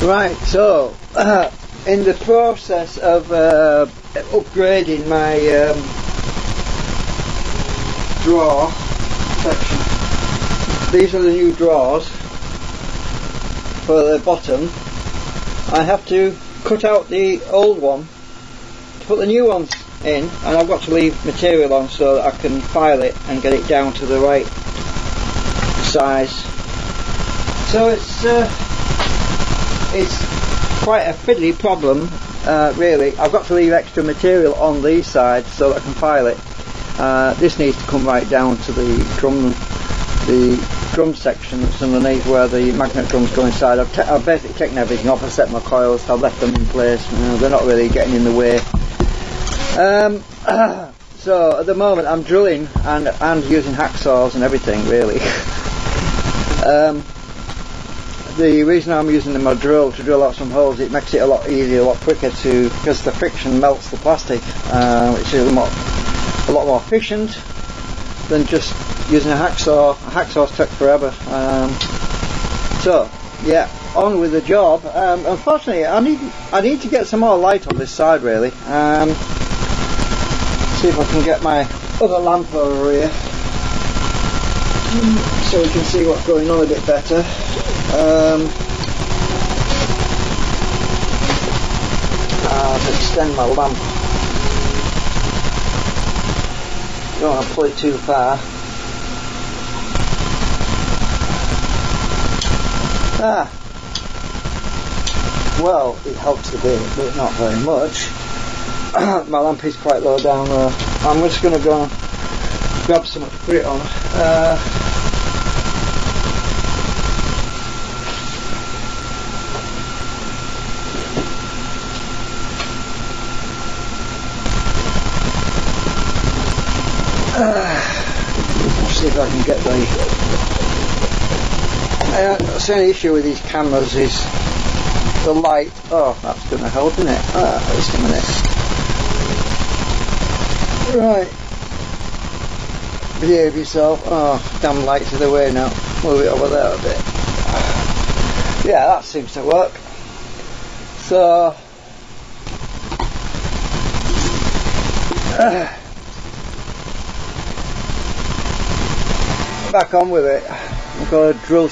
Right, so in the process of upgrading my drawer section, these are the new drawers for the bottom. I have to cut out the old one to put the new ones in, and I've got to leave material on so that I can file it and get it down to the right size. So it's quite a fiddly problem, really. I've got to leave extra material on these sides so that I can file it. This needs to come right down to the drum section that's underneath where the magnet drums go inside. I've basically taken everything off. I've set my coils, I've left them in place. They're not really getting in the way. So at the moment I'm drilling and using hacksaws and everything, really. The reason I'm using my drill to drill out some holes, it makes it a lot easier, a lot quicker because the friction melts the plastic, which is a lot more efficient than just using a hacksaw. A hacksaw's took forever. So yeah, on with the job. Unfortunately, I need to get some more light on this side, really. See if I can get my other lamp over here so we can see what's going on a bit better. I'll extend my lamp. Don't want to pull it too far. Well, it helps a bit, but not very much. My lamp is quite low down there. I'm just going to go and grab something to put it on. See if I can get that's the only issue with these cameras is the light. Oh, that's going to help, isn't it? Just a minute. Right. Behave yourself. Oh, damn lights are the way now. Move it over there a bit. Yeah, that seems to work. So back on with it. I've got to drill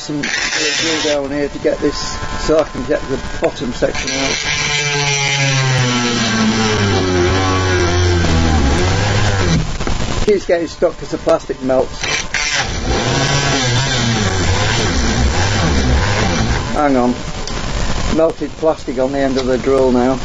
down here to get this so I can get the bottom section out. Keeps getting stuck because the plastic melts. Hang on. Melted plastic on the end of the drill now.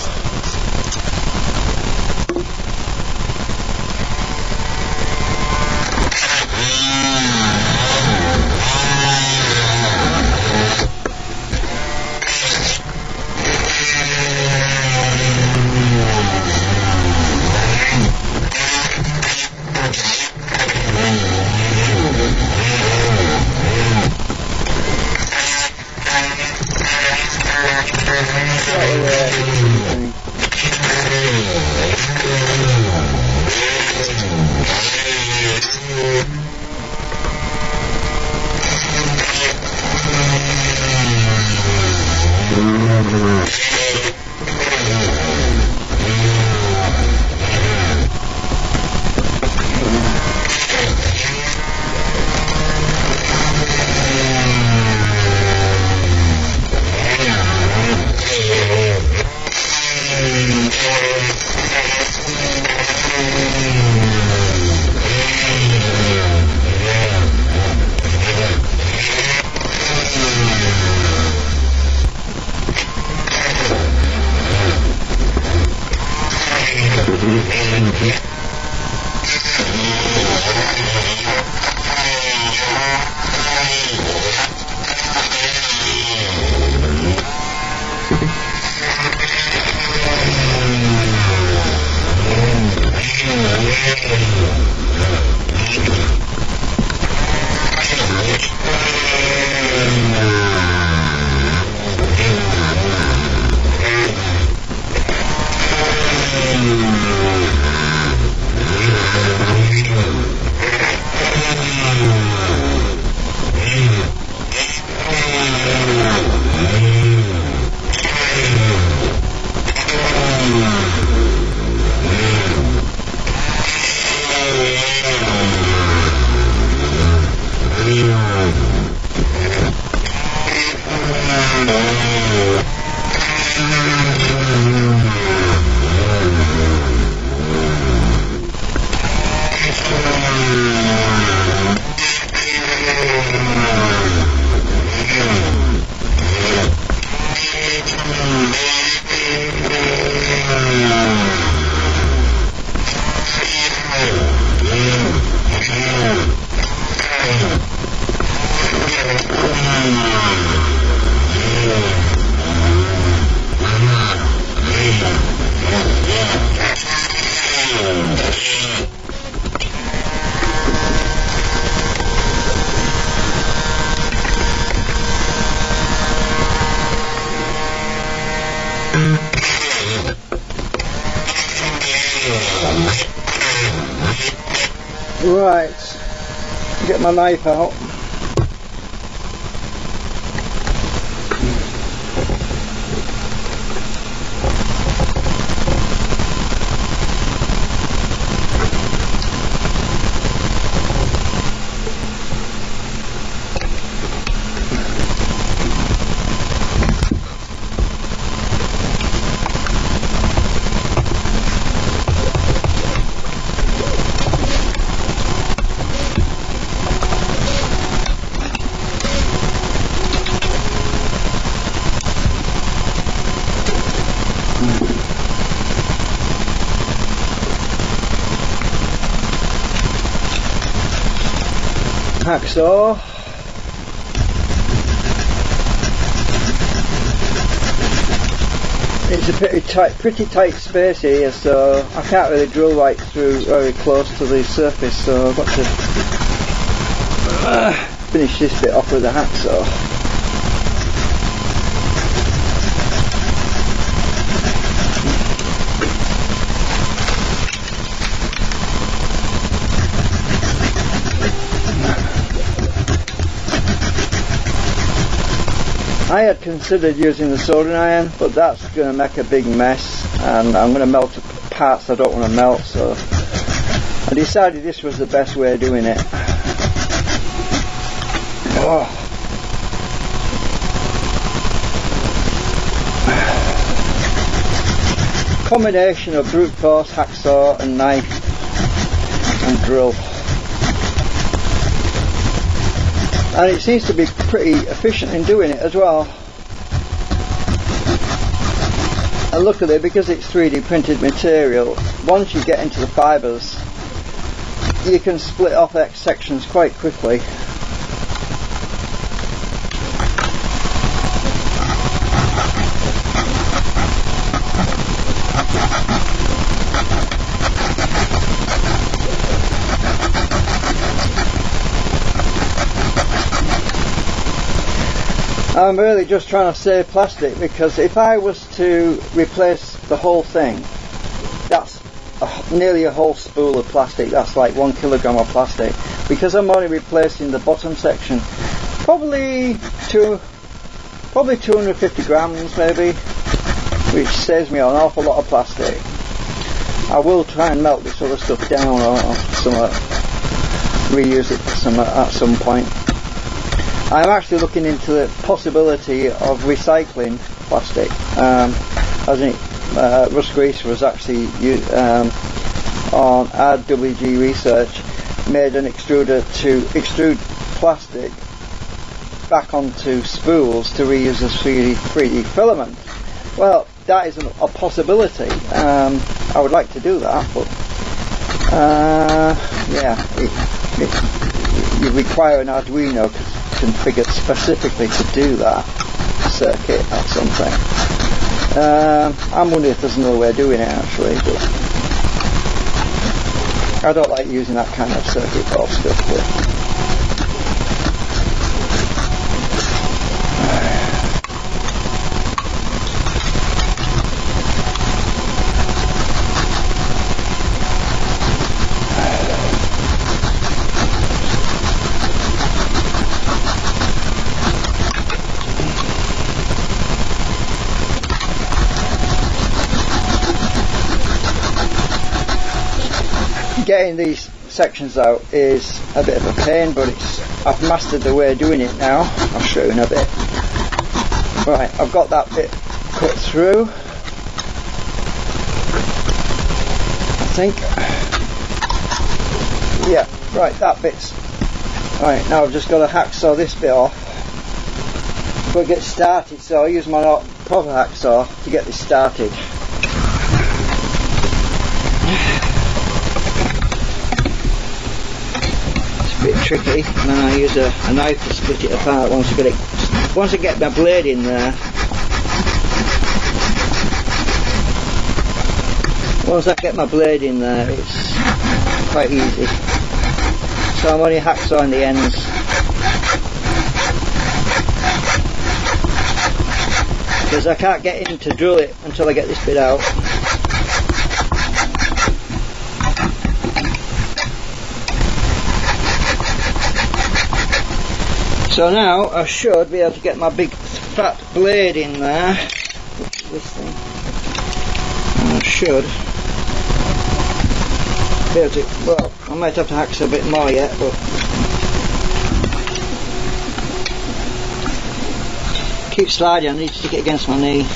Right, get my knife out. Hacksaw. It's a pretty tight space here, so I can't really drill right through very close to the surface, so I've got to finish this bit off with the hacksaw. I had considered using the soldering iron, but that's going to make a big mess, and I'm going to melt parts I don't want to melt, so I decided this was the best way of doing it. Oh. Combination of brute force, hacksaw and knife and drill. And it seems to be pretty efficient in doing it as well. And luckily, because it's 3D printed material, once you get into the fibres, you can split off X sections quite quickly. I'm really just trying to save plastic, because if I was to replace the whole thing, that's nearly a whole spool of plastic. That's like 1 kilogram of plastic. Because I'm only replacing the bottom section, probably 250 grams maybe, which saves me an awful lot of plastic. I will try and melt this other stuff down or reuse it at some point. I'm actually looking into the possibility of recycling plastic. Russ Grease was actually on RWG Research, made an extruder to extrude plastic back onto spools to reuse as 3D filament. Well, that is a possibility. I would like to do that, but yeah, you require an Arduino configured specifically to do that circuit or something. I'm wondering if there's another way of doing it actually, but I don't like using that kind of circuit board stuff. But getting these sections out is a bit of a pain, but I've mastered the way of doing it now. I'll show you in a bit. Right, I've got that bit cut through, I think. Yeah, right, that bit's right. Now I've just got to hacksaw this bit off before it gets started, so I'll use my proper hacksaw to get this started. It's a bit tricky, and then I use a knife to split it apart once I get my blade in there. Once I get my blade in there, it's quite easy. So I'm only hacksawing the ends. Because I can't get in to drill it until I get this bit out. So now I should be able to get my big fat blade in there. This thing. And I should be able to, well, I might have to hacksaw a bit more yet, but keep sliding, I need to stick it against my knee.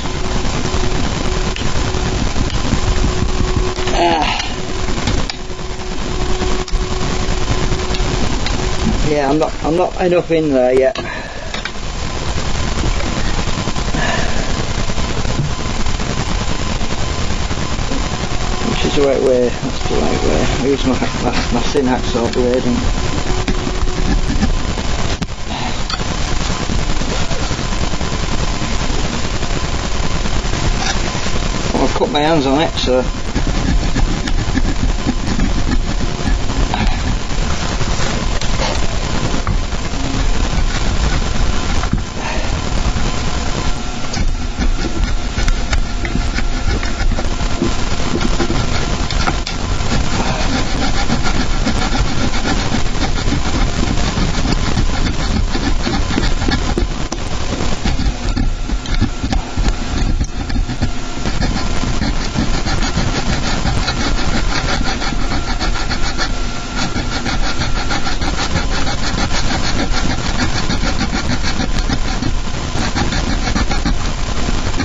Yeah, I'm not enough in there yet. Which is the right way, that's the right way. I use my thin hacksaw blade and I've cut my hands on it, so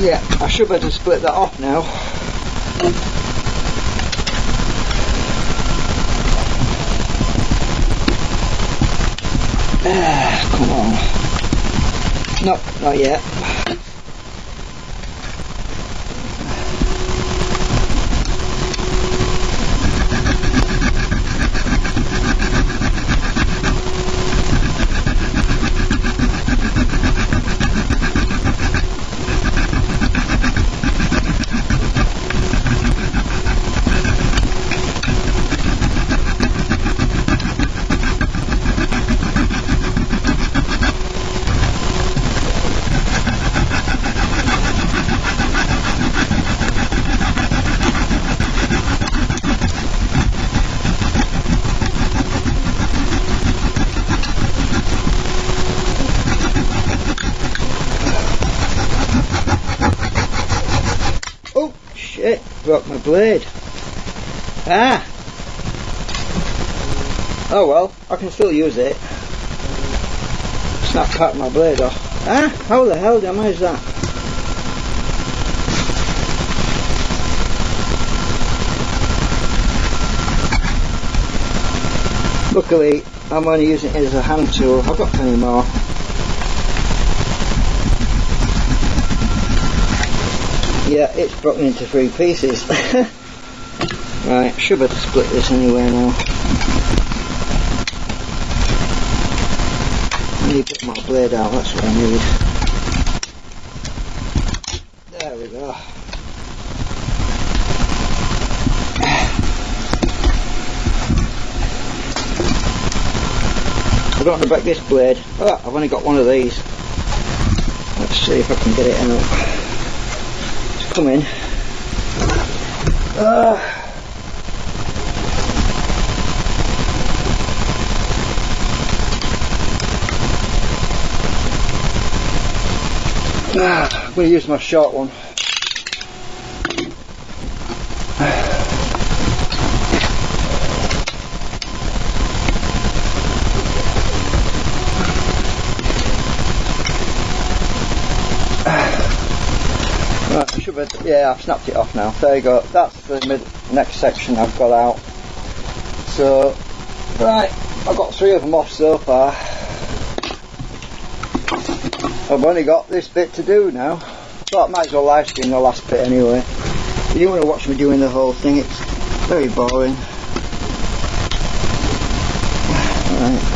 yeah, I should better split that off now. Come on. No, not yet. Shit, broke my blade. Ah! Oh well, I can still use it. Snap part of my blade off. Ah! How the hell did I manage that? Luckily, I'm only using it as a hand tool. I've got plenty more. Yeah, it's broken into 3 pieces. Right, should better split this anyway now. I need to put my blade out, that's what I need. There we go. I don't want to break this blade. Oh, I've only got one of these. Let's see if I can get it out. Come in. I'm going to use my short one. covered. Yeah, I've snapped it off now. There you go. That's the next section I've got out. So, right, I've got 3 of them off so far. I've only got this bit to do now. Thought I might as well live stream the last bit anyway. If you want to watch me doing the whole thing, it's very boring. Right.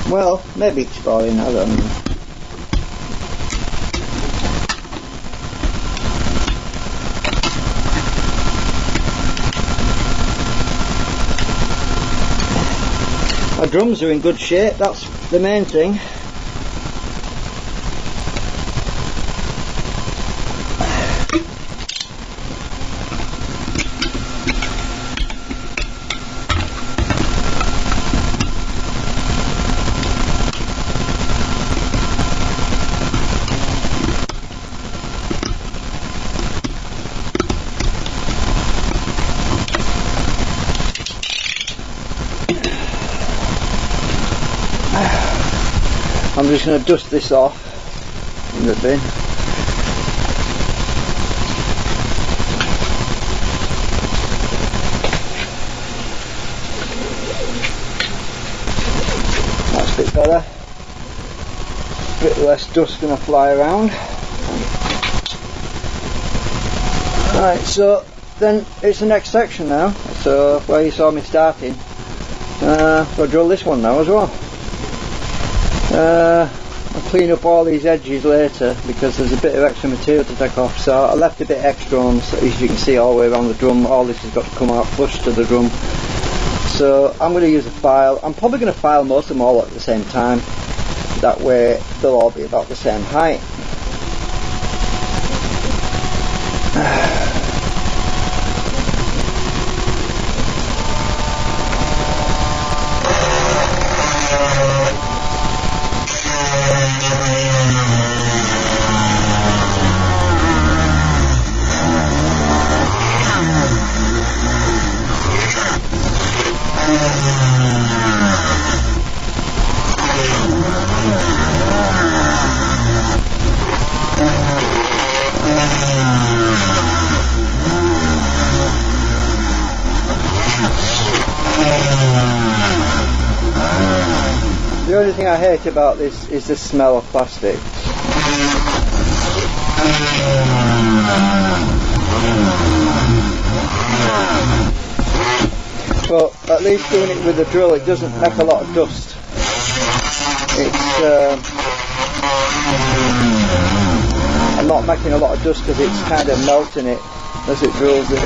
Well, maybe it's boring, I don't know. My drums are in good shape, that's the main thing. I'm just going to dust this off in the bin. That's a bit better. A bit less dust going to fly around. Right, so then it's the next section now. So where you saw me starting, I'll drill this one now as well. I'll clean up all these edges later because there's a bit of extra material to take off, so I left a bit extra on, so as you can see all the way around the drum. All this has got to come out flush to the drum, so I'm going to use a file. I'm probably going to file most of them all at the same time, that way they'll all be about the same height. The only thing I hate about this is the smell of plastic. But at least doing it with a drill, it doesn't make a lot of dust. I'm not making a lot of dust because it's kind of melting it as it drills it.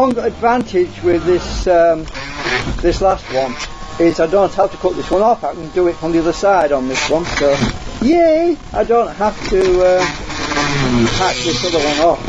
one advantage with this this last one is I don't have to cut this one off. I can do it from the other side on this one. So, yay! I don't have to hack this other one off.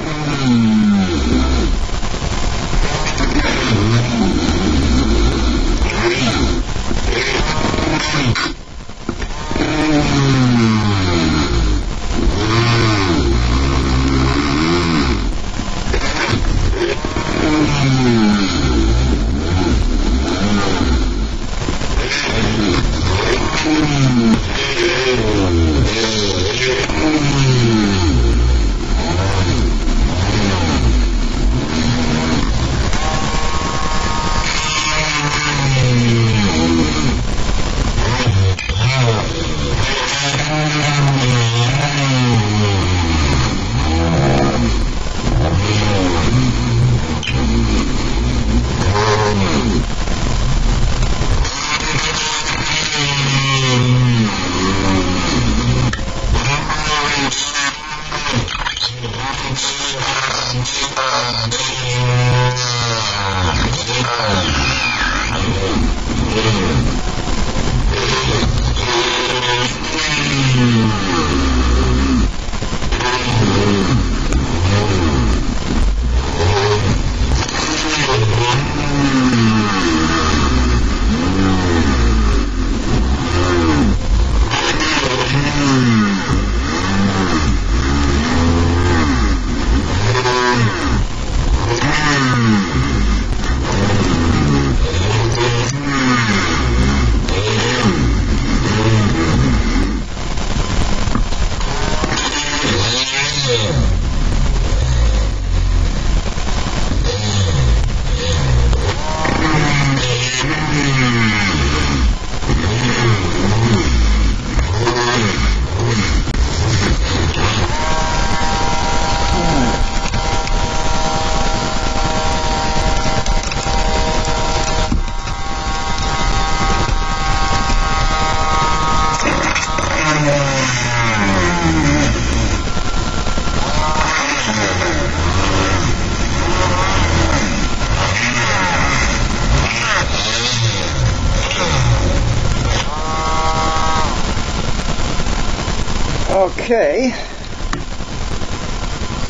Okay.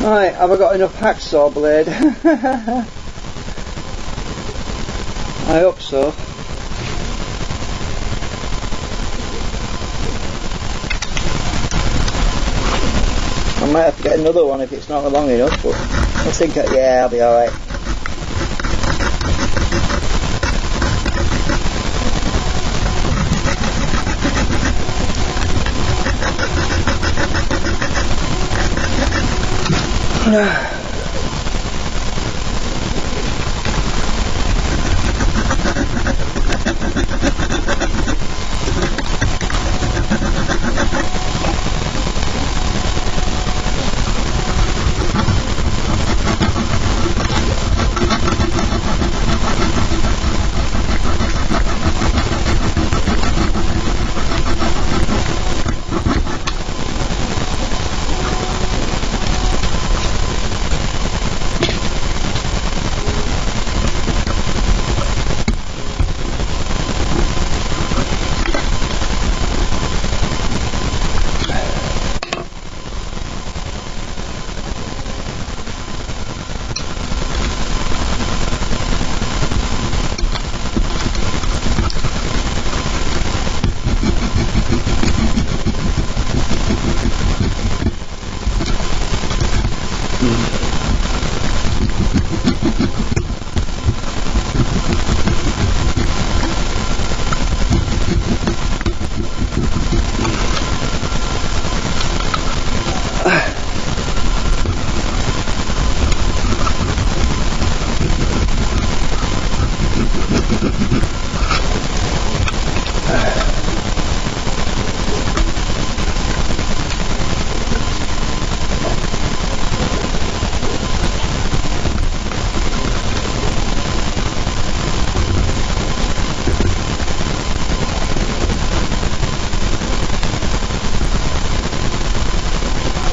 Right, have I got enough hacksaw blade? I hope so. I might have to get another one if it's not long enough, but I think, yeah, I'll be alright.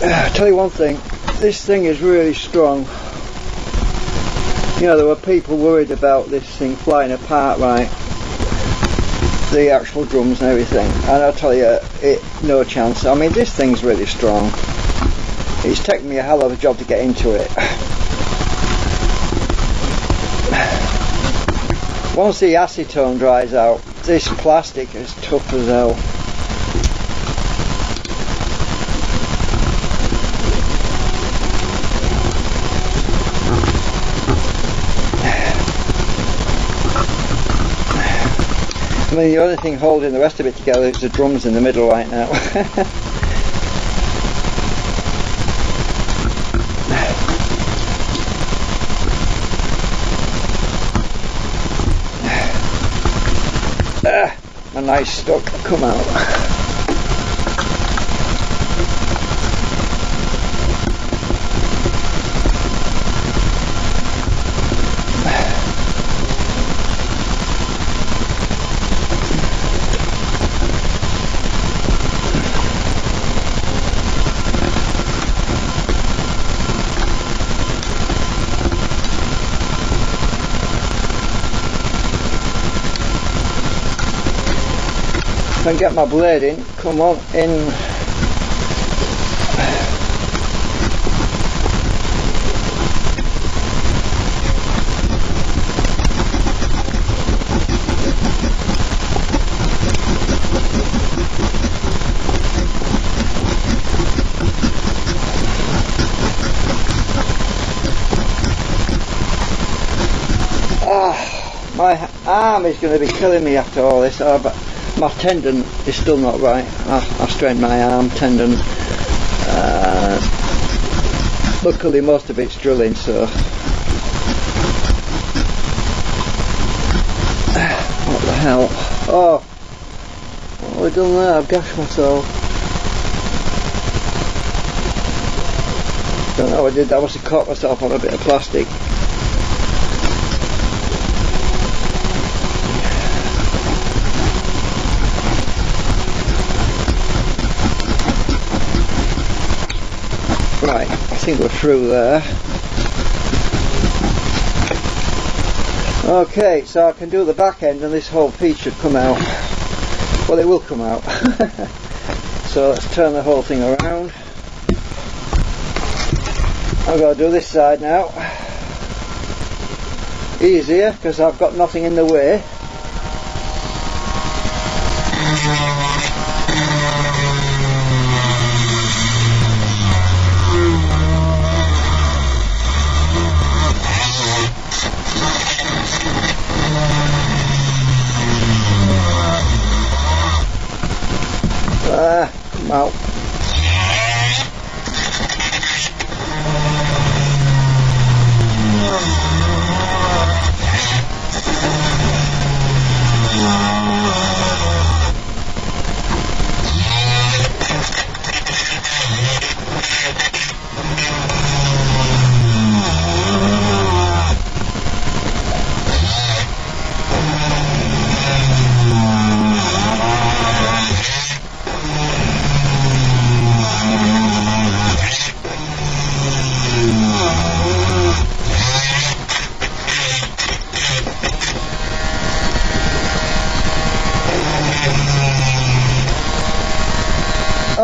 I'll tell you one thing, this thing is really strong. You know, there were people worried about this thing flying apart, right? The actual drums and everything, and I'll tell you, no chance. I mean, this thing's really strong. It's taken me a hell of a job to get into it. Once the acetone dries out, this plastic is tough as hell. I mean, the only thing holding the rest of it together is the drums in the middle right now. A nice stuck come out. If I can get my blade in, come on, in. My arm is going to be killing me after all this, but my tendon is still not right. I strained my arm tendon. Luckily most of it's drilling, so what the hell. Oh, what have I done there? I've gashed myself. Don't know what I did. I must have caught myself on a bit of plastic. Right, I think we're through there. Okay, so I can do the back end and this whole piece should come out. Well, it will come out. So let's turn the whole thing around. I've got to do this side now. Easier, because I've got nothing in the way. Come out.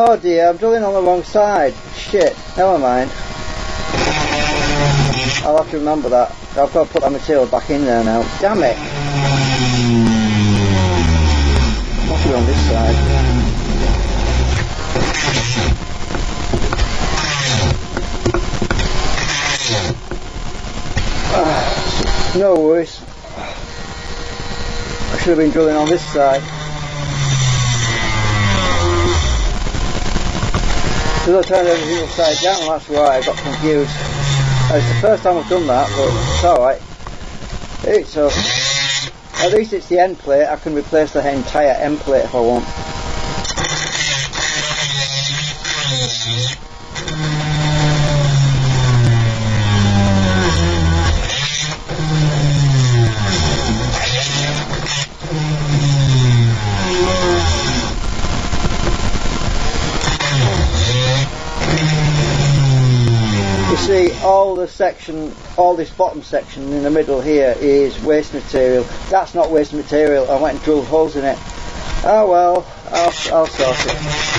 Oh dear, I'm drilling on the wrong side. Shit, never mind. I'll have to remember that. I've got to put that material back in there now. Damn it! Must be on this side. No worries. I should have been drilling on this side. Because I turned everything upside down, and that's why I got confused. It's the first time I've done that, but it's alright. At least it's the end plate. I can replace the entire end plate if I want. see all the section, all this bottom section in the middle here is waste material. That's not waste material. I went and drilled holes in it. Oh well, I'll sort it.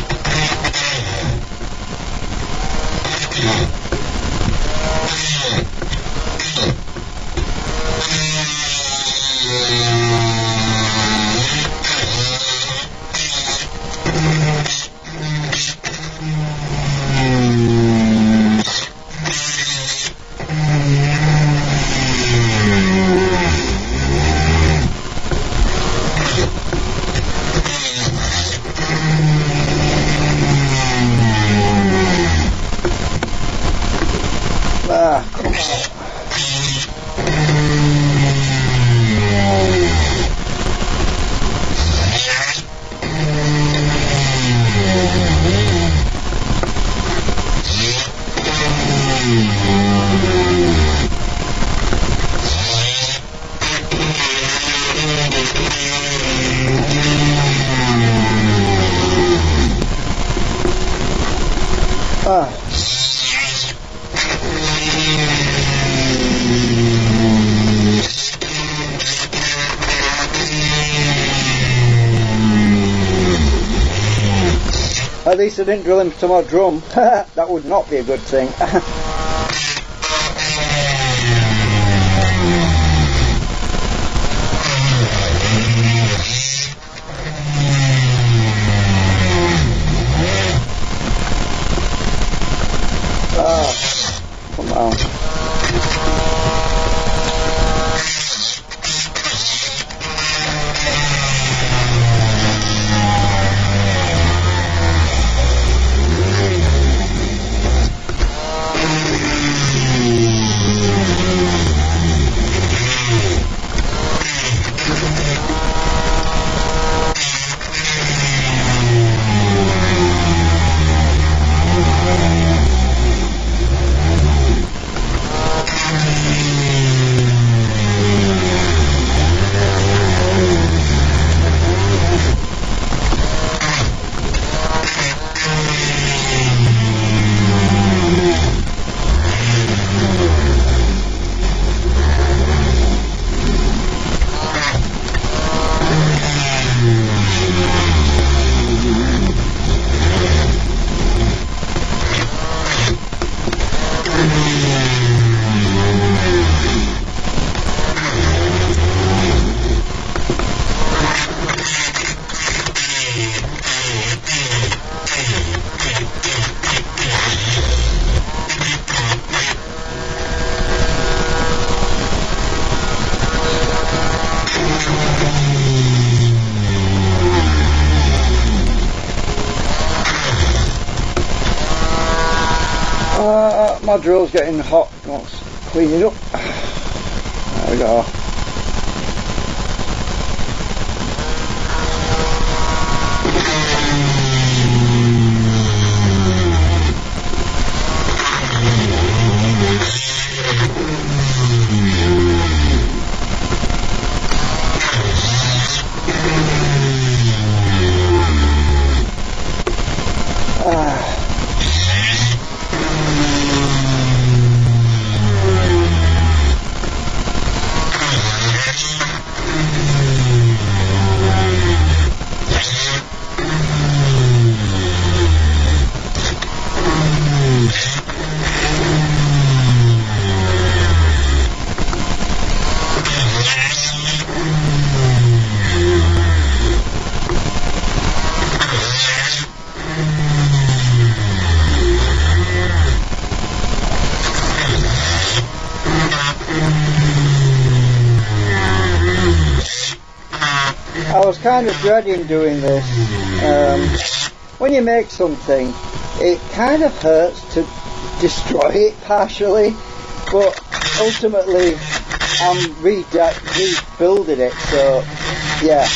At least I didn't drill into my drum. That would not be a good thing. Come on. My drill's getting hot. Let's clean it up. There we go. I was kind of dreading doing this. When you make something, it kind of hurts to destroy it partially, but ultimately I'm rebuilding it, so yeah.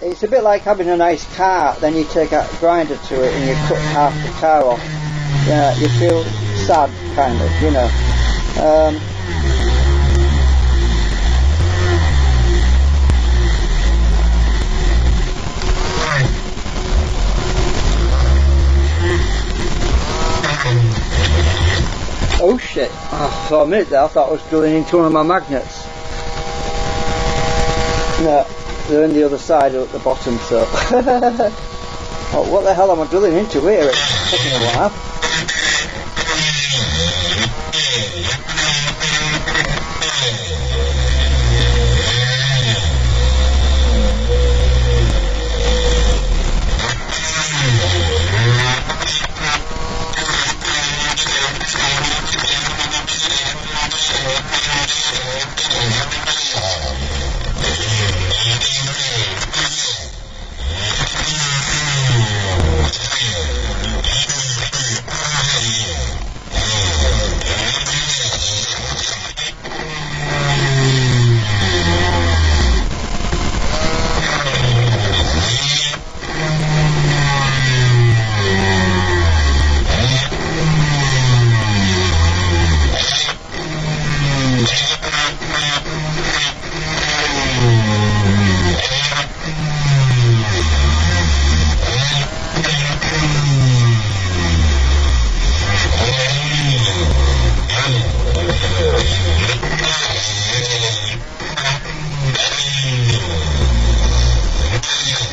It's a bit like having a nice car, then you take a grinder to it and you cut half the car off. Yeah, you feel sad, kind of, you know. Oh shit, oh, for a minute there I thought I was drilling into one of my magnets. No, they're on the other side at the bottom, so... Oh, what the hell am I drilling into here? It's taking a while.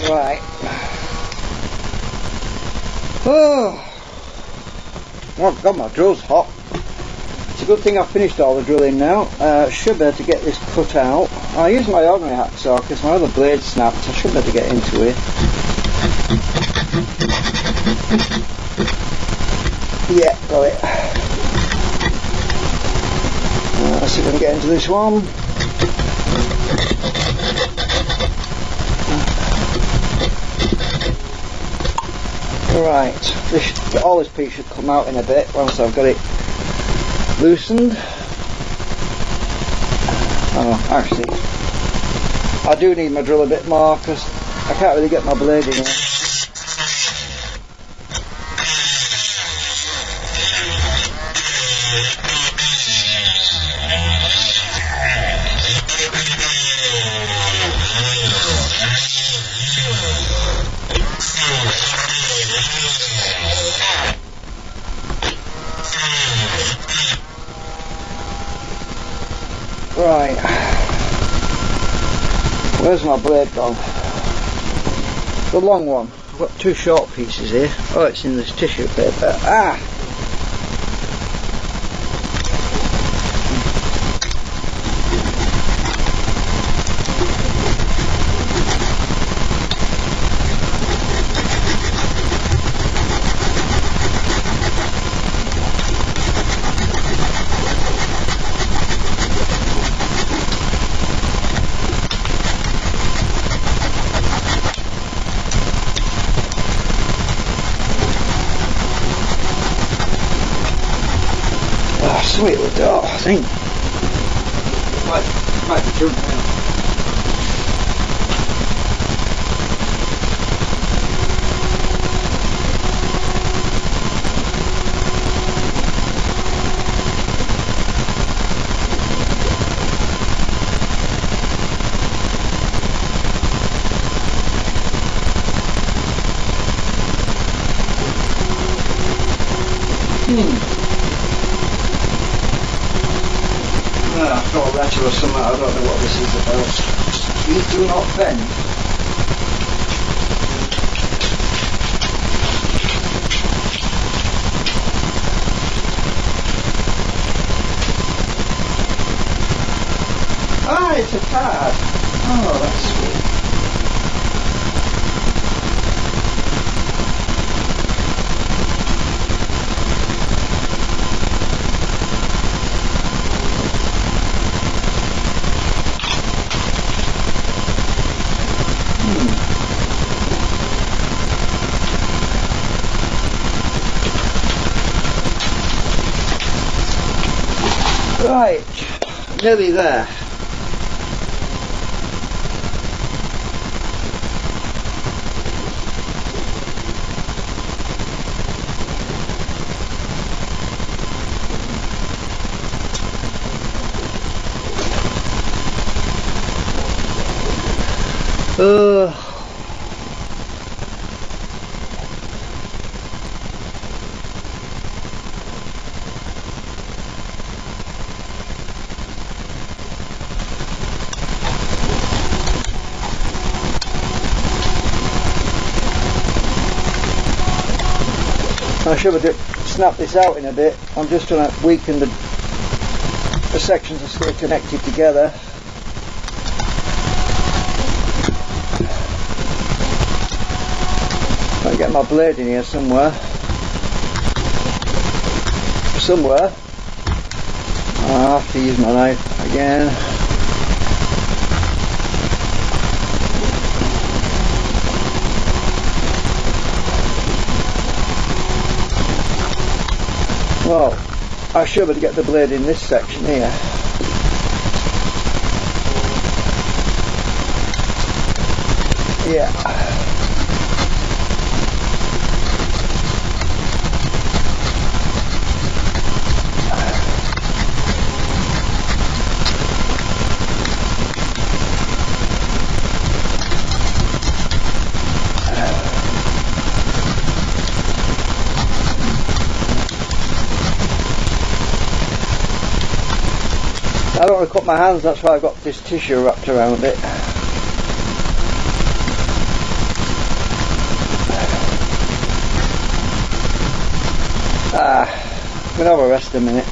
Right. Oh, God, my drill's hot. It's a good thing I've finished all the drilling now. Should be able to get this cut out. I use my ordinary hacksaw because my other blade snapped. I should be able to get into it. Yeah, got it. Let's see if I can get into this one. Right, all this piece should come out in a bit once I've got it loosened. Oh, actually, I do need my drill a bit more because I can't really get my blade in here. Right, where's my blade gone? The long one. I've got two short pieces here. Oh, it's in this tissue paper. Ah! Sweet with that, I think. Might be jumping out. I've got a letter or something, I don't know what this is about. Please do not bend. Ah, it's a card. Oh, that's sweet. Right, nearly there. I should have snapped this out in a bit. I'm just trying to weaken the sections are still connected together. I'll get my blade in here somewhere. I'll have to use my knife again. Well, I should be able to get the blade in this section here. Yeah. I don't want to cut my hands, that's why I've got this tissue wrapped around it. I'm going to have a rest a minute.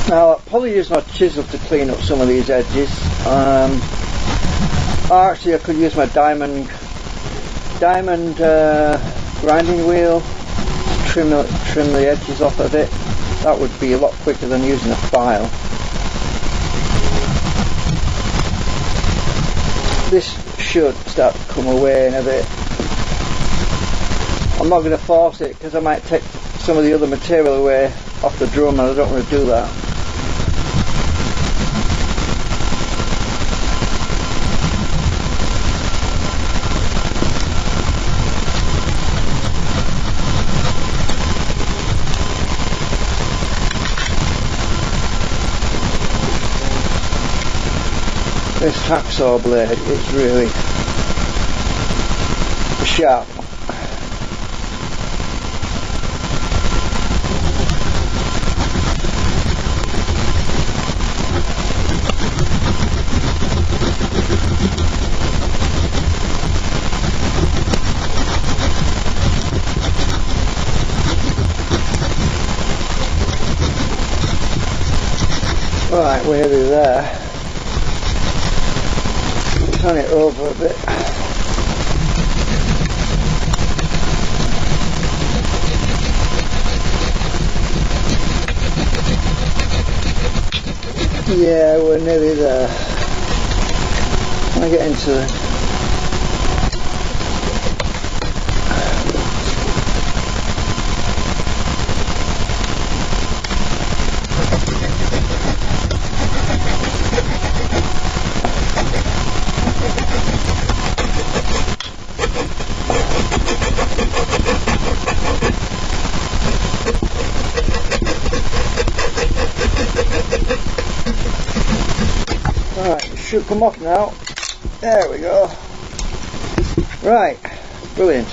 Now I'll probably use my chisel to clean up some of these edges. Actually I could use my diamond grinding wheel to trim the edges off of it. That would be a lot quicker than using a file. This should start to come away in a bit. I'm not going to force it because I might take some of the other material away off the drum and I don't want to do that. This hacksaw blade is really sharp. Right, we're nearly there. Turn it over a bit. Yeah, we're nearly there. I get into it. Should come off now. There we go. Right, brilliant.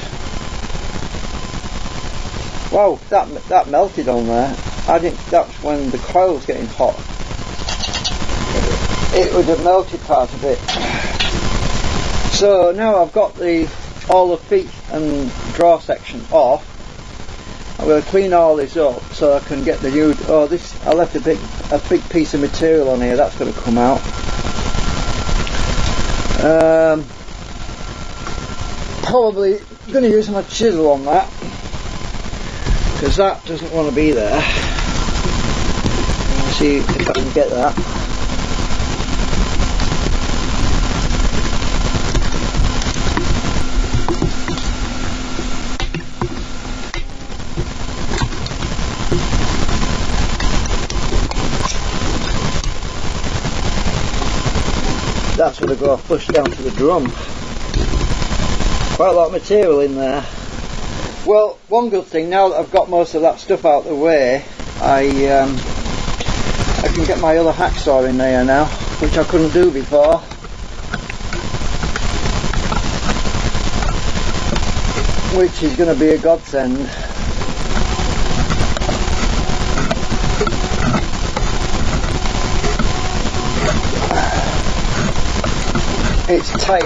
Wow, that melted on there. I think that's when the coil was getting hot. It would have melted part of it. So now I've got all the feet and draw section off. I'm going to clean all this up so I can get the new. Oh, this I left a big piece of material on here. That's going to come out. Probably going to use my chisel on that because that doesn't want to be there. See if I can get that. that's going to go flush down to the drum. Quite a lot of material in there. Well, one good thing, now that I've got most of that stuff out of the way, I can get my other hacksaw in there now, which I couldn't do before. Which is going to be a godsend. It's tight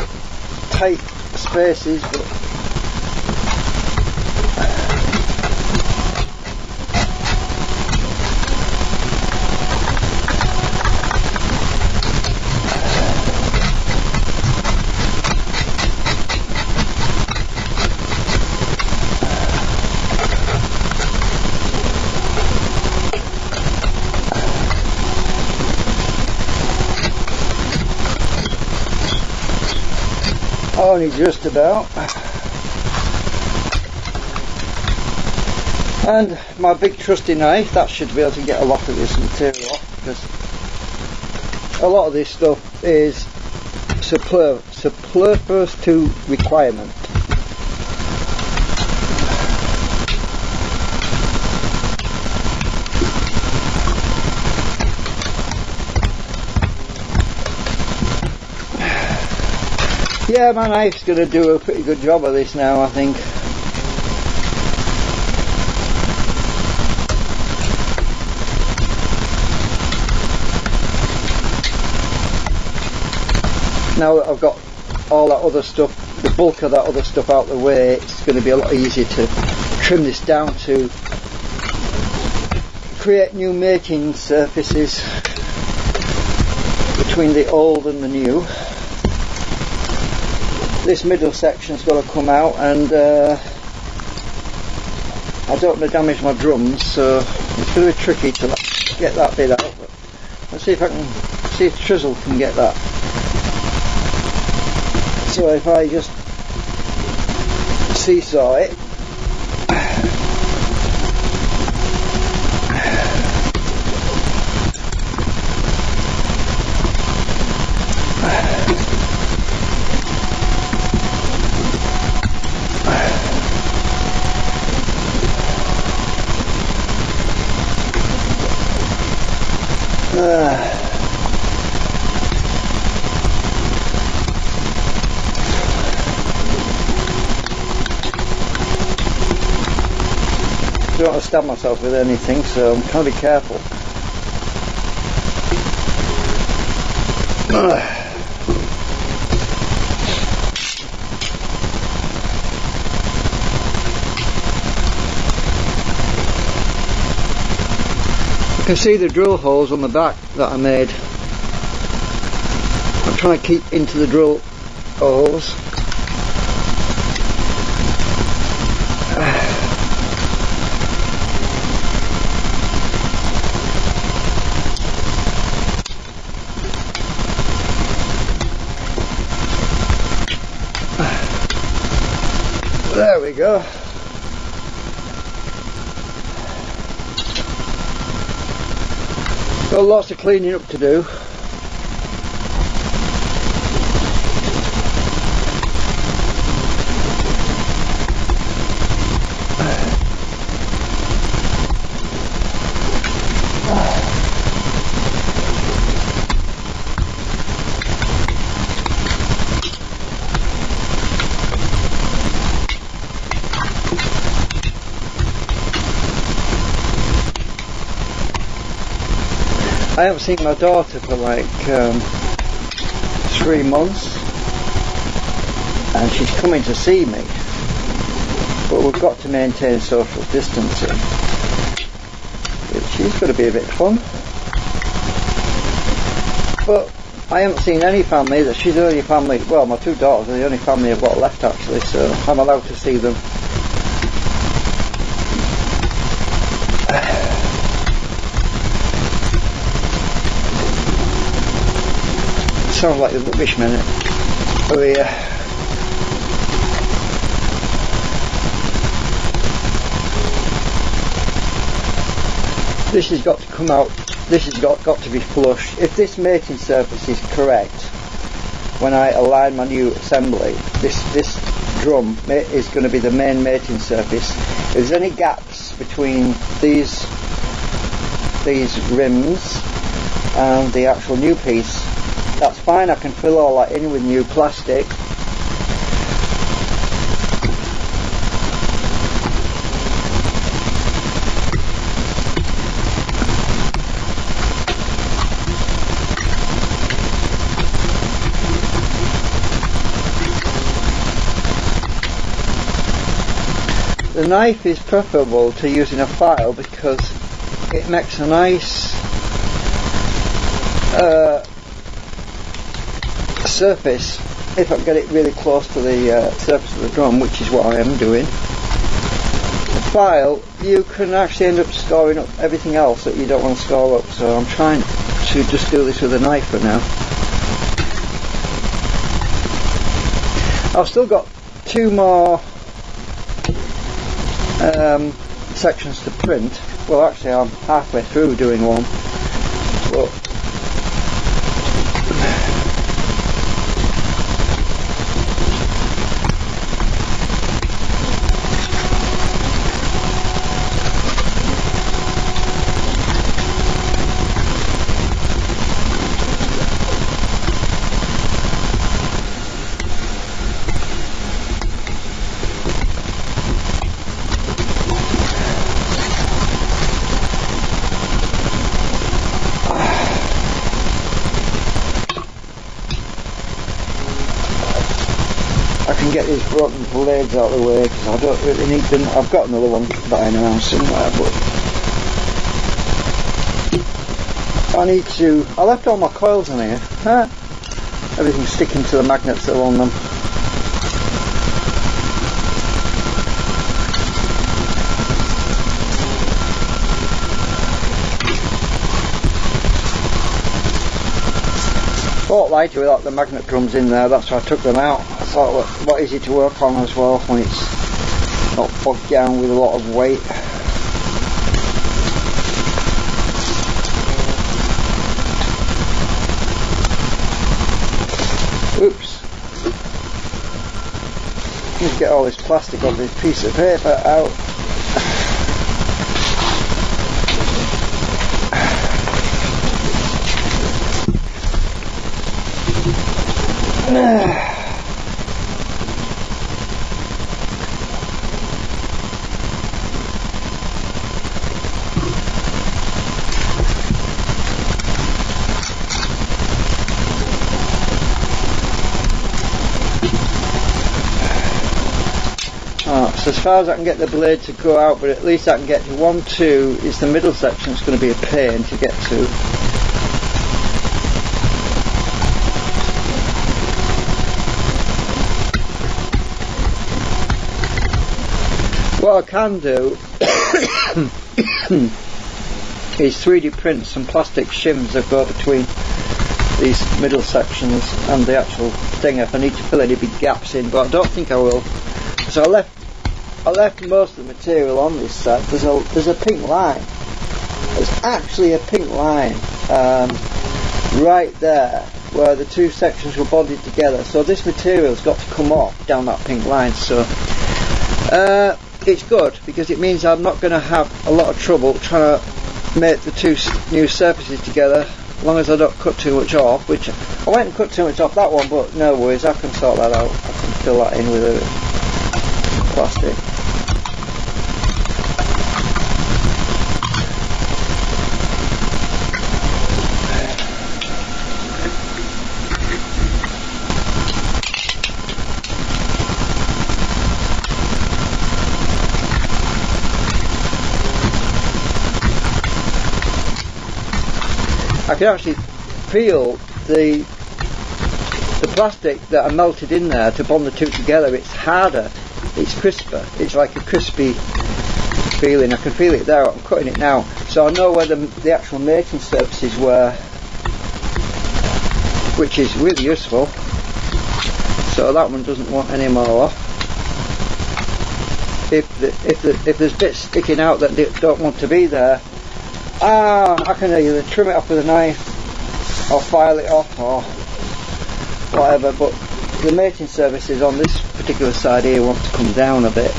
spaces, but only just about. And my big trusty knife, that should be able to get a lot of this material off, because a lot of this stuff is superfluous to requirement. Yeah, my knife's going to do a pretty good job of this now, I think. Now that I've got all that other stuff, the bulk of that other stuff out the way, it's going to be a lot easier to trim this down to create new mating surfaces between the old and the new. This middle section's got to come out, and I don't want to damage my drums, so it's going to be tricky to get that bit out. But let's see if I can see if Trizzle can get that. So if I just seesaw it, I don't want to stab myself with anything, so I'm trying to be careful. You can see the drill holes on the back that I made. I'm trying to keep into the drill holes. There we go. Got lots of cleaning up to do. I haven't seen my daughter for like 3 months, and she's coming to see me, but we've got to maintain social distancing, which is going to be a bit fun. But I haven't seen any family. That she's the only family, well, my 2 daughters are the only family I've got left actually, so I'm allowed to see them. Sounds like the rubbish minute. Oh yeah. This has got to come out. This has got to be flush. If this mating surface is correct, when I align my new assembly. This drum is going to be the main mating surface. If there's any gaps between these rims and the actual new piece, that's fine. I can fill all that in with new plastic. The knife is preferable to using a file because it makes a nice surface if I get it really close to the surface of the drum, which is what I am doing. The file, you can actually end up scoring up everything else that you don't want to score up, so I'm trying to just do this with a knife for now. I've still got 2 more sections to print. Well, actually I'm halfway through doing one, but get these broken blades out of the way because I don't really need them. I've got another one lying around somewhere, but I left all my coils in here. Huh? Everything's sticking to the magnets that are on them. Thought lighter without the magnet drums in there, that's why I took them out. I thought a lot easier to work on as well when it's not bogged down with a lot of weight. Oops. Just get all this plastic off this piece of paper out. So as far as I can get the blade to go out, but at least I can get to 1, 2 is the middle section. It's going to be a pain to get to. What I can do is 3D print some plastic shims that go between these middle sections and the actual thing if I need to fill any big gaps in, but I don't think I will. So I left most of the material on this set. There's a pink line. There's actually a pink line right there where the 2 sections were bonded together. So this material's got to come off down that pink line. So it's good because it means I'm not going to have a lot of trouble trying to make the 2 new surfaces together, as long as I don't cut too much off. Which I went and cut too much off that one, but no worries, I can sort that out. I can fill that in with a plastic. I can actually feel the plastic that I melted in there to bond the 2 together. It's harder, it's crisper, it's like a crispy feeling. I can feel it there. I'm cutting it now, so I know where the actual mating surfaces were, which is really useful. So that one doesn't want any more off. If there's bits sticking out that don't want to be there, I can either trim it off with a knife or file it off or whatever, but the mating surfaces on this particular side here want to come down a bit.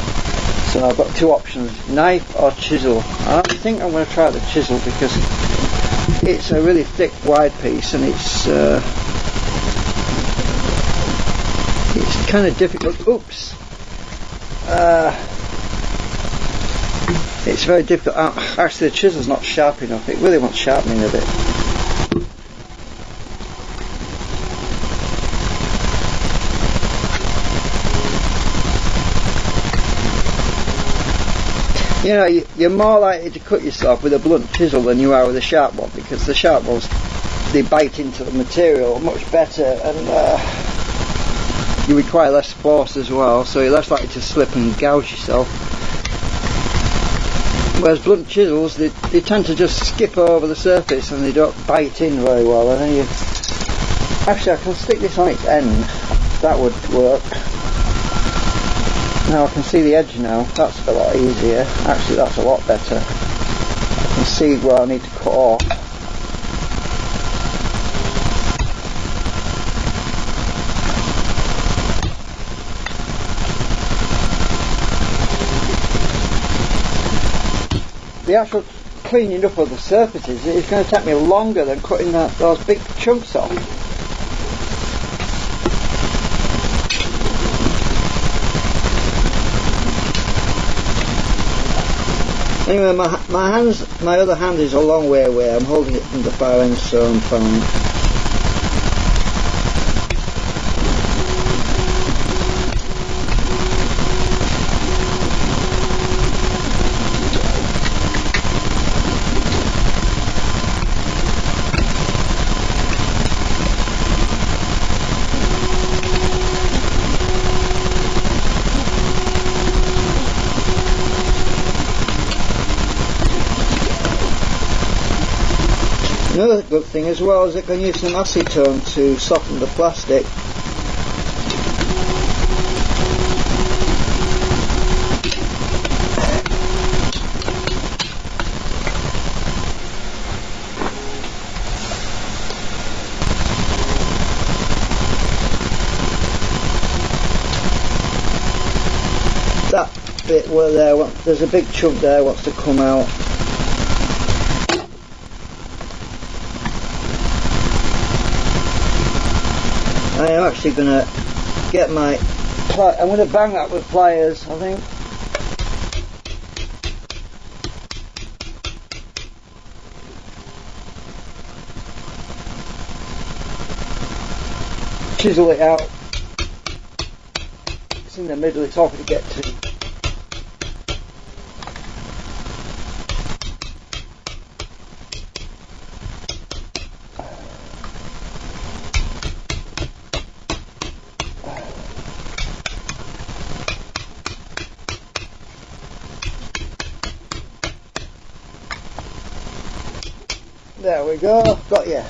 So I've got two options, knife or chisel. I think I'm going to try the chisel because it's a really thick wide piece and it's kind of difficult. Oops. It's very difficult. Actually the chisel's not sharp enough, it really wants sharpening a bit. You know, you're more likely to cut yourself with a blunt chisel than you are with a sharp one, because the sharp ones, they bite into the material much better, and you require less force as well, so you're less likely to slip and gouge yourself. Whereas blunt chisels, they tend to just skip over the surface and they don't bite in very well. And then you, actually, I can stick this on its end. That would work. Now I can see the edge now. That's a lot easier. Actually, that's a lot better. I can see where I need to cut off. The actual cleaning up of the surfaces is going to take me longer than cutting those big chunks off. Anyway, my other hand is a long way away. I'm holding it from the far end, so I'm fine. Another good thing as well is I can use some acetone to soften the plastic. That bit where there's a big chunk there wants to come out. I am actually going to get I'm going to bang that with pliers, I think. Chisel it out. It's in the middle, it's hard to get to. There we go, got you.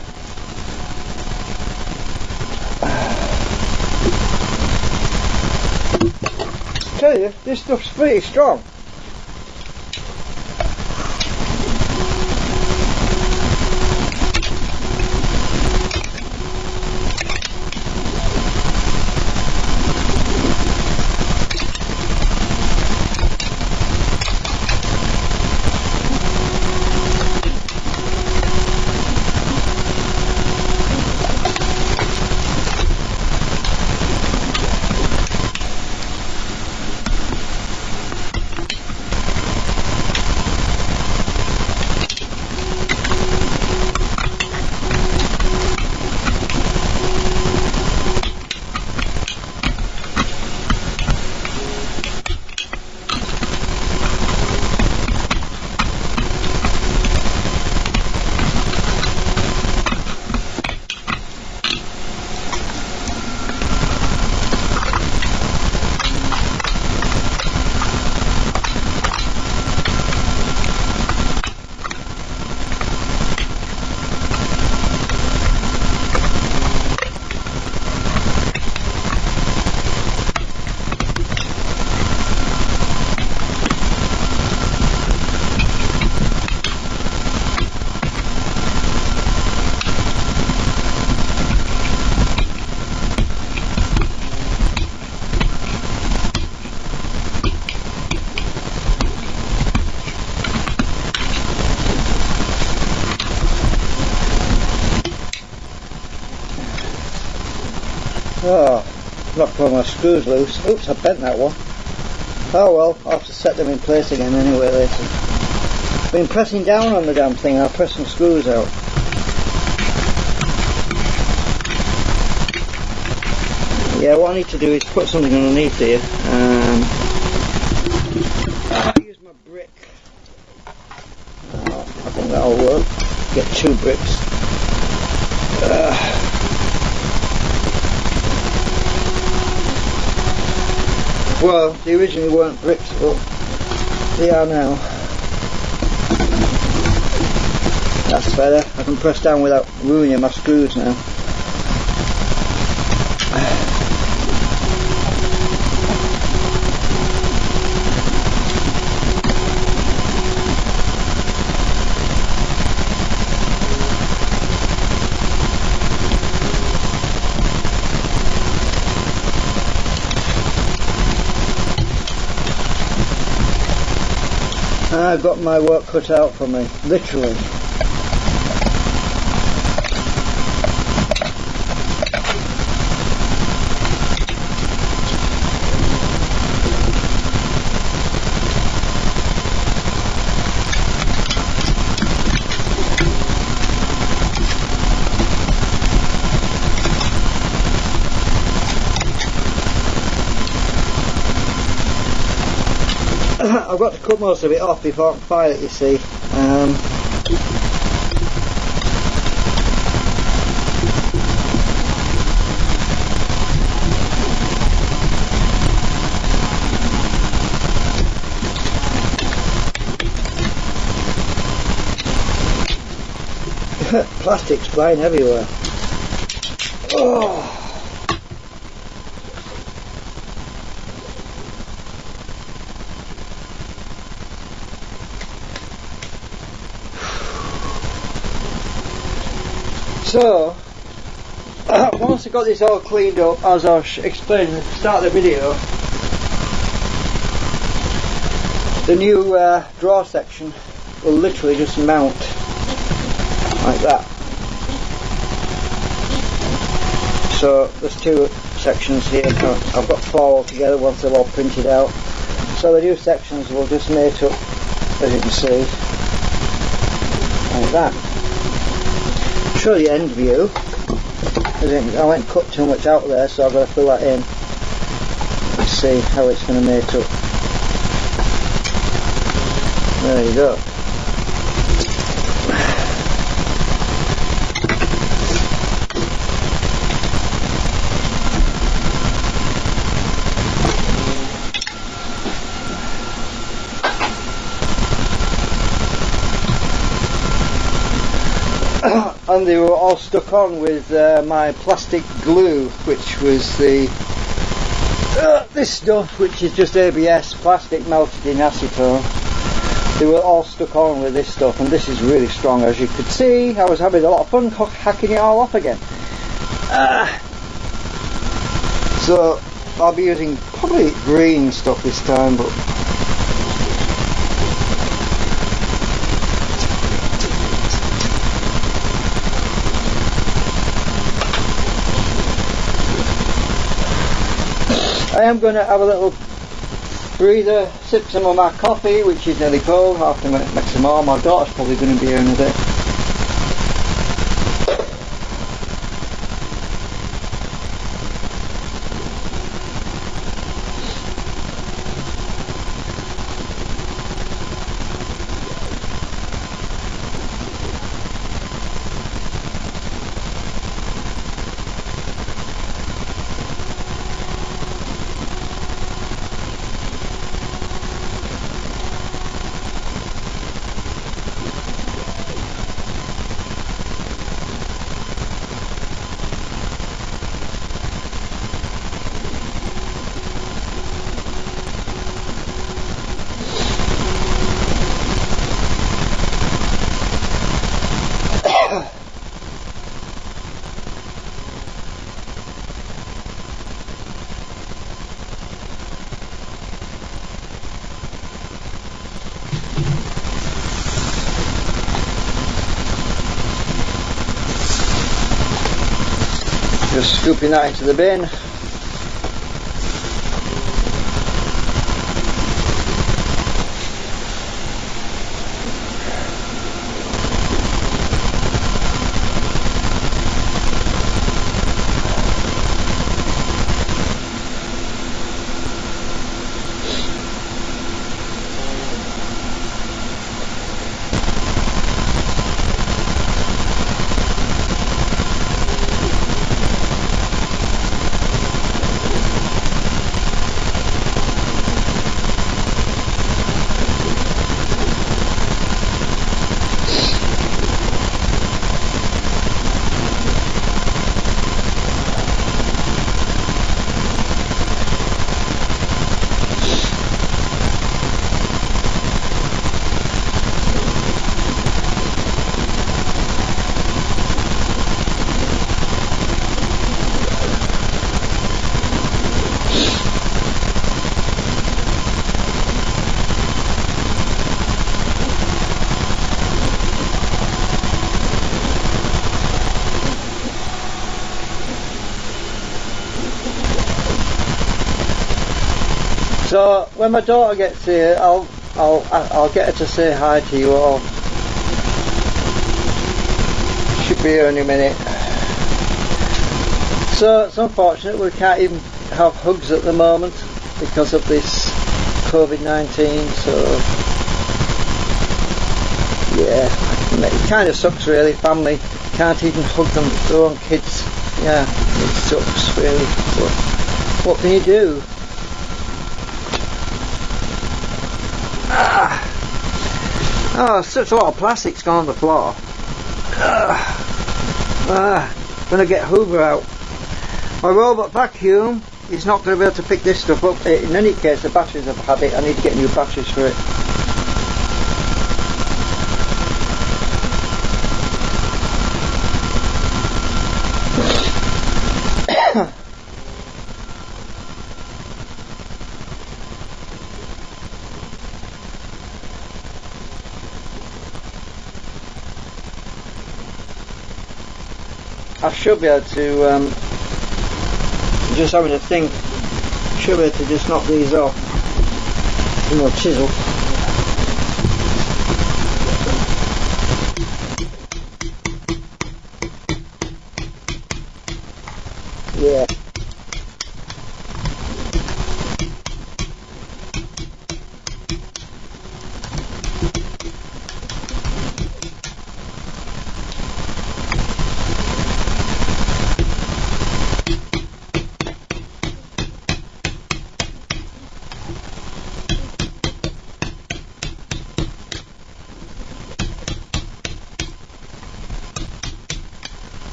Tell you, this stuff's pretty strong. Oh, knocked one of my screws loose. Oops, I bent that one. Oh well, I'll have to set them in place again anyway later. Been pressing down on the damn thing, I'll press some screws out. Yeah, what I need to do is put something underneath here. I'll use my brick. I think that'll work. Get 2 bricks. Well, they originally weren't bricks, but they are now. That's better. I can press down without ruining my screws now. I've got my work cut out for me, literally. I've got to cut most of it off before I can file it, you see. Plastic's flying everywhere. Oh. So, once I got this all cleaned up, as I explained at the start of the video, the new drawer section will literally just mount like that. So there's 2 sections here. I've got 4 altogether once they're all printed out. So the new sections will just mate up, as you can see, like that. Show the end view. I went cut too much out there, so I've got to fill that in. Let's see how it's going to mate up. There you go. And they were all stuck on with my plastic glue, which was the this stuff, which is just ABS plastic melted in acetone. They were all stuck on with this stuff, and this is really strong. As you could see, I was having a lot of fun hacking it all off again. So I'll be using probably green stuff this time, but I am going to have a little breather, sip some of my coffee, which is nearly cold. I'll have to make some more. My daughter's probably going to be here in a bit. Just scooping that into the bin. So when my daughter gets here, I'll get her to say hi to you all. Should be here any minute. So it's unfortunate we can't even have hugs at the moment because of this COVID-19. So yeah, it kind of sucks really. Family can't even hug their own kids. Yeah, it sucks really. But what can you do? Oh, such a lot of plastic's gone on the floor. Gonna get Hoover out. My robot vacuum is not going to be able to pick this stuff up. In any case, the batteries have had it. I need to get new batteries for it. I should be able to, just having a think, should be able to just knock these off with my chisel. Yeah.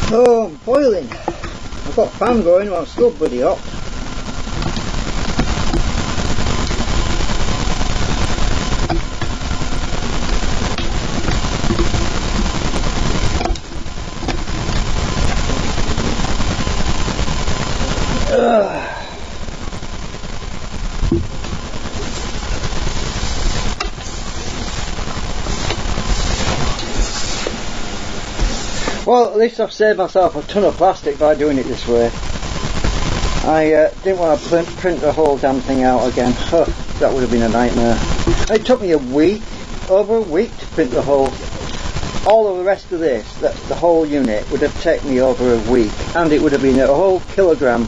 Oh, I'm boiling. I've got a fan going while I'm still bloody hot. Well, at least I've saved myself a ton of plastic by doing it this way. I didn't want to print the whole damn thing out again. That would have been a nightmare. It took me a week, over a week, to print the whole. All of the rest of this, the whole unit, would have taken me over a week, and it would have been a whole kilogram.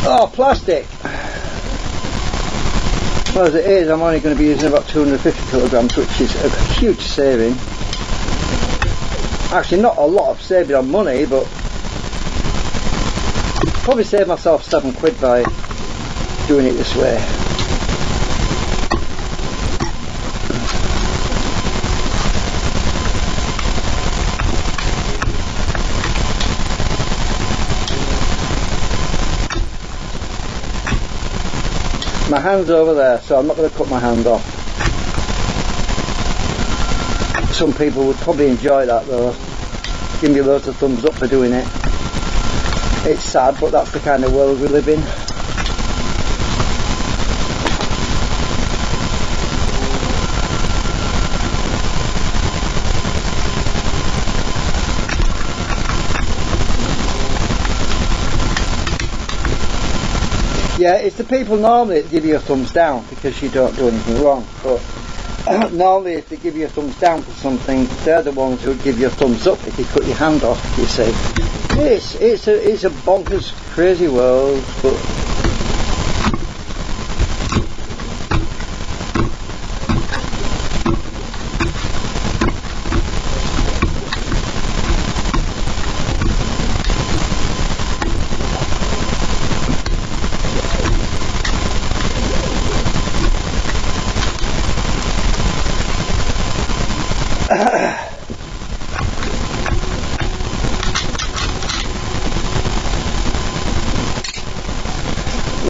Oh, plastic! Well, as it is, I'm only going to be using about 250 kilograms, which is a huge saving. Actually, not a lot of saving on money, but probably saved myself £7 by doing it this way. My hand's over there, so I'm not going to cut my hand off. Some people would probably enjoy that though. Give me loads of thumbs up for doing it. It's sad, but that's the kind of world we live in. Yeah, it's the people normally that give you a thumbs down because you don't do anything wrong, but normally if they give you a thumbs down for something, they're the ones who give you a thumbs up if you cut your hand off, you see. It's a bonkers, crazy world, but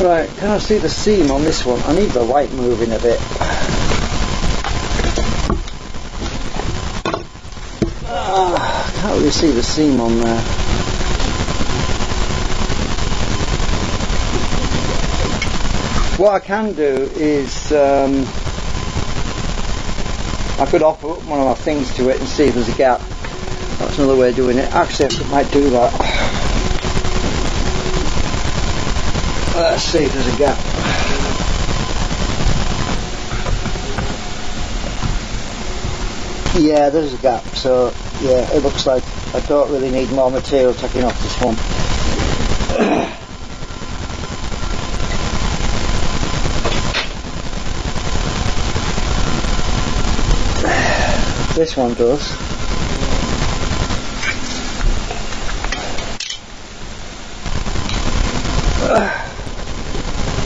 right, can I see the seam on this one? I need the light moving a bit. Can't really see the seam on there. What I can do is I could offer up one of my things to it and see if there's a gap. That's another way of doing it. Actually, I might do that. Let's see if there's a gap. Yeah, there's a gap, so yeah, it looks like I don't really need more material taking off this one. This one does.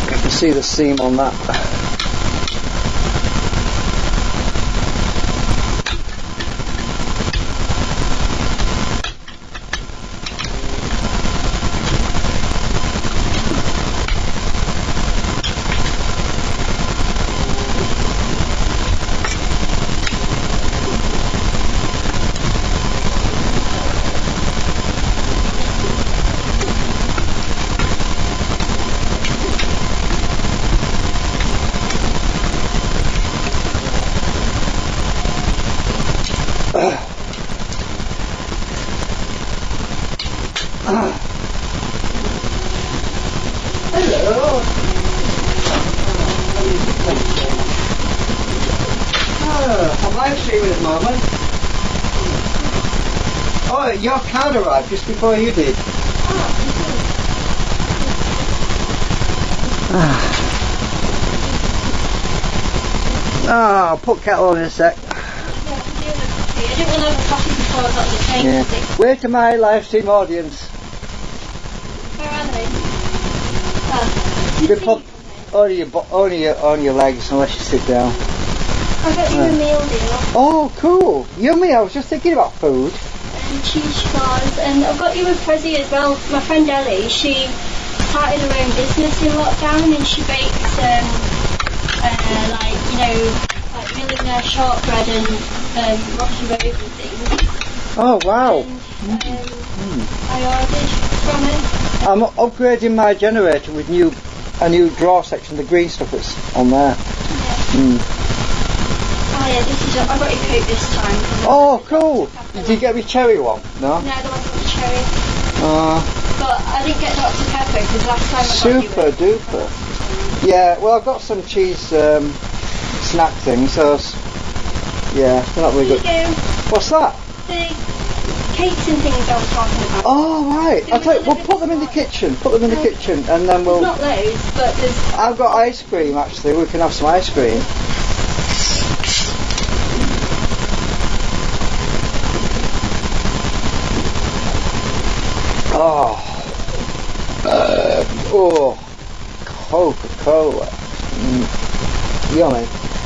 You can see the seam on that. I'm live streaming at the moment. Oh, your card arrived just before you did. I'll put kettle on in a sec. I didn't want to have a coffee before I got the train. Yeah. Wait to my live stream audience. Where are they? They pop only on your legs unless you sit down. I got you a meal deal. Oh, cool. Yummy. I was just thinking about food. And cheese fries. And I've got you a present as well. My friend Ellie, she started her own business in lockdown and she bakes like, you know, like millionaire shortbread and rocky road and things. Oh, wow. And, I ordered from it. I'm upgrading my generator with a new drawer section, the green stuff that's on there. Yeah. Oh yeah, this is. I got your coat this time. Oh, cool. Did you get me cherry one? No? No, there wasn't the cherry. But I didn't get Dr. Pepper because last time I got super duper. Yeah, well, I've got some cheese snack things, so yeah, they're not really good. There you go. What's that? The cakes and things I was talking about. Oh, right. I'll tell you, we'll put them in the kitchen. Put them in the kitchen, and then we'll. There's not loads, but there's. I've got ice cream actually. We can have some ice cream.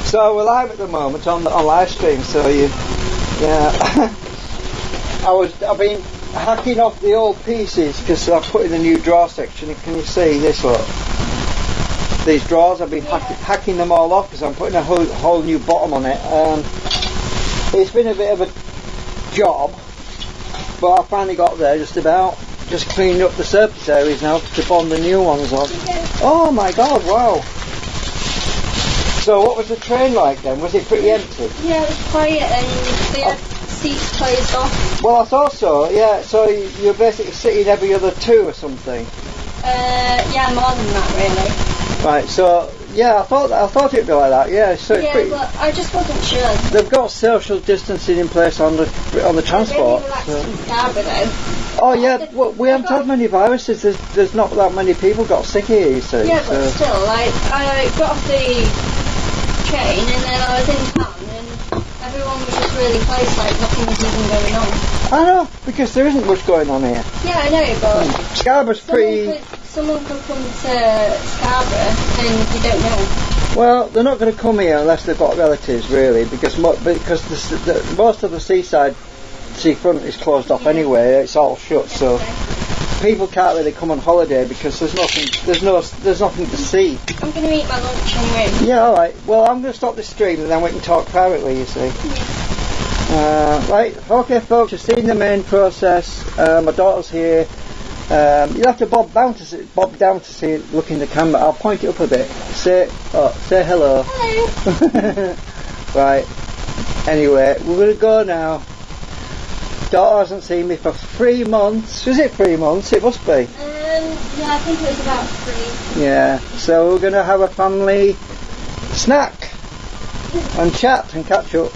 So we're live at the moment on live stream. So yeah. I've been hacking off the old pieces because I've put in a new drawer section. Can you see this look? These drawers, I've been hacking them all off because I'm putting a whole new bottom on it. It's been a bit of a job, but I finally got there just about. Just cleaning up the surface areas now to bond the new ones on. Oh my god, wow. So what was the train like then? Was it pretty empty? Yeah, it was quiet and we had seats closed off. Well, I thought so, yeah. So you're basically sitting every other two or something? Yeah, more than that really. Right, so yeah, I thought it'd be like that. Yeah, so it's pretty. But I just wasn't sure. They've got social distancing in place on the transport. Really relaxed in Scarborough though. Oh yeah, well, we haven't had many viruses. There's not that many people got sick here, you see. Yeah, but still, like I got off the train and then I was in town and everyone was just really close, like nothing was even going on. I know, because there isn't much going on here. Yeah, I know, but Scarborough's pretty. Someone could come to Scarborough and you don't know. Well, they're not going to come here unless they've got relatives, really, because most of the seafront is closed off anyway. It's all shut, so people can't really come on holiday because there's nothing to see. I'm going to eat my lunch and win. Yeah, all right. Well, I'm going to stop the stream and then we can talk privately. You see. Right. Okay, folks. You've seen the main process. My daughter's here. You'll have to bob down to see look in the camera. I'll point it up a bit. Say hello. Hello. Right. Anyway, we're going to go now. Daughter hasn't seen me for 3 months. Was it 3 months? It must be. Yeah, I think it was about 3. Yeah. So we're going to have a family snack and chat and catch up.